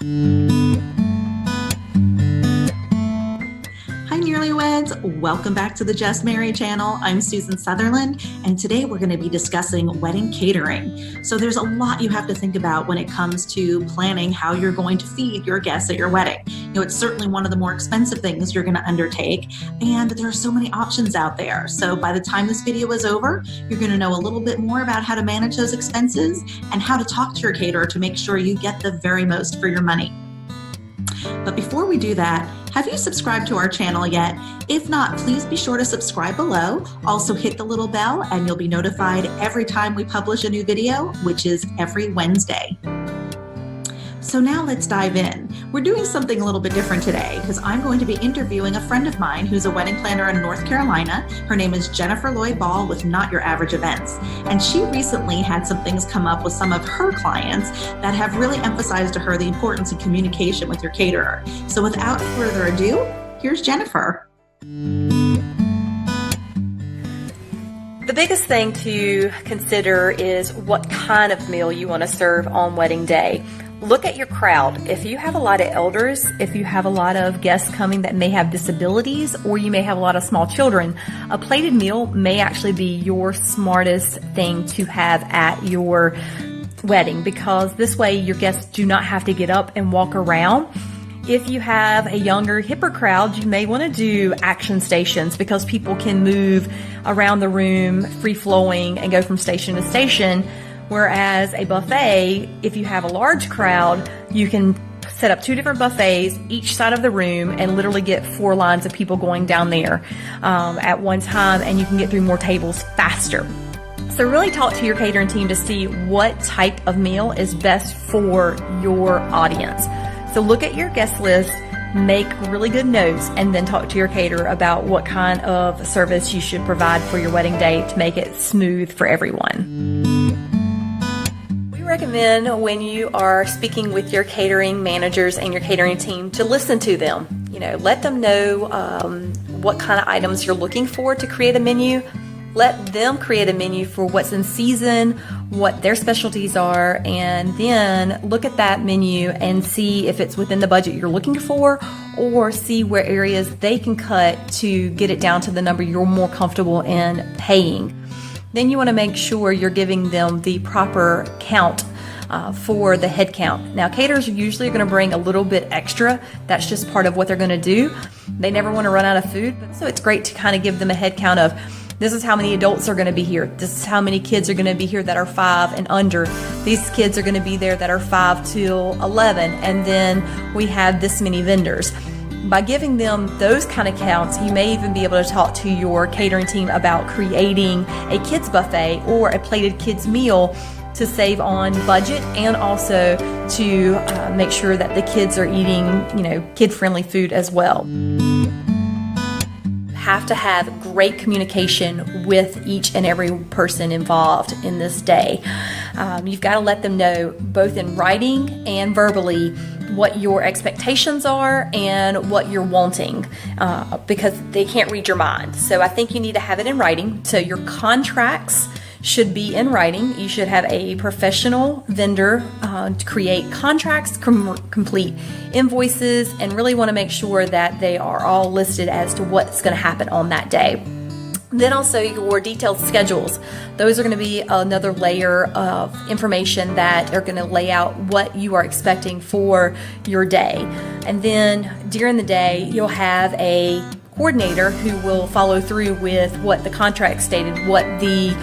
Hi newlyweds, welcome back to the Just Married channel. I'm Susan Sutherland, and today we're going to be discussing wedding catering. So there's a lot you have to think about when it comes to planning how you're going to feed your guests at your wedding. It's certainly one of the more expensive things you're going to undertake, and there are so many options out there. So by the time this video is over, you're going to know a little bit more about how to manage those expenses and how to talk to your caterer to make sure you get the very most for your money. But before we do that, have you subscribed to our channel yet? If not, please be sure to subscribe below. Also hit the little bell and you'll be notified every time we publish a new video, which is every Wednesday. So now let's dive in. We're doing something a little bit different today because I'm going to be interviewing a friend of mine who's a wedding planner in North Carolina. Her name is Jennifer Lloyd Ball with Not Your Average Events. And she recently had some things come up with some of her clients that have really emphasized to her the importance of communication with your caterer. So without further ado, here's Jennifer. The biggest thing to consider is what kind of meal you want to serve on wedding day. Look at your crowd. If you have a lot of elders, if you have a lot of guests coming that may have disabilities, or you may have a lot of small children, a plated meal may actually be your smartest thing to have at your wedding, because this way your guests do not have to get up and walk around. If you have a younger, hipper crowd, you may want to do action stations because people can move around the room free-flowing and go from station to station. Whereas a buffet, if you have a large crowd, you can set up two different buffets each side of the room and literally get 4 lines of people going down there at one time, and you can get through more tables faster. So really talk to your catering team to see what type of meal is best for your audience. So look at your guest list, make really good notes, and then talk to your caterer about what kind of service you should provide for your wedding day to make it smooth for everyone. Recommend when you are speaking with your catering managers and your catering team to listen to them. Let them know what kind of items you're looking for to create a menu. Let them create a menu for what's in season, what their specialties are, and then look at that menu and see if it's within the budget you're looking for, or see where areas they can cut to get it down to the number you're more comfortable in paying. Then you want to make sure you're giving them the proper count for the head count. Now, caterers are usually going to bring a little bit extra. That's just part of what they're going to do. They never want to run out of food, so it's great to kind of give them a head count of, this is how many adults are going to be here. This is how many kids are going to be here that are 5 and under. These kids are going to be there that are 5 till 11, and then we have this many vendors. By giving them those kind of counts, you may even be able to talk to your catering team about creating a kids buffet or a plated kids meal to save on budget, and also to make sure that the kids are eating, kid-friendly food as well. Have to have great communication with each and every person involved in this day. You've got to let them know, both in writing and verbally, what your expectations are and what you're wanting, because they can't read your mind. So I think you need to have it in writing. So your contracts should be in writing. You should have a professional vendor to create contracts, complete invoices, and really want to make sure that they are all listed as to what's going to happen on that day. Then also your detailed schedules. Those are going to be another layer of information that are going to lay out what you are expecting for your day. And then during the day, you'll have a coordinator who will follow through with what the contract stated, what the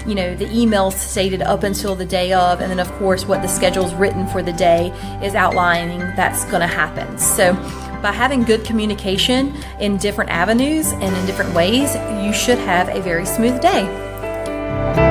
emails stated up until the day of, and then of course what the schedule's written for the day is outlining that's going to happen. So by having good communication in different avenues and in different ways, you should have a very smooth day.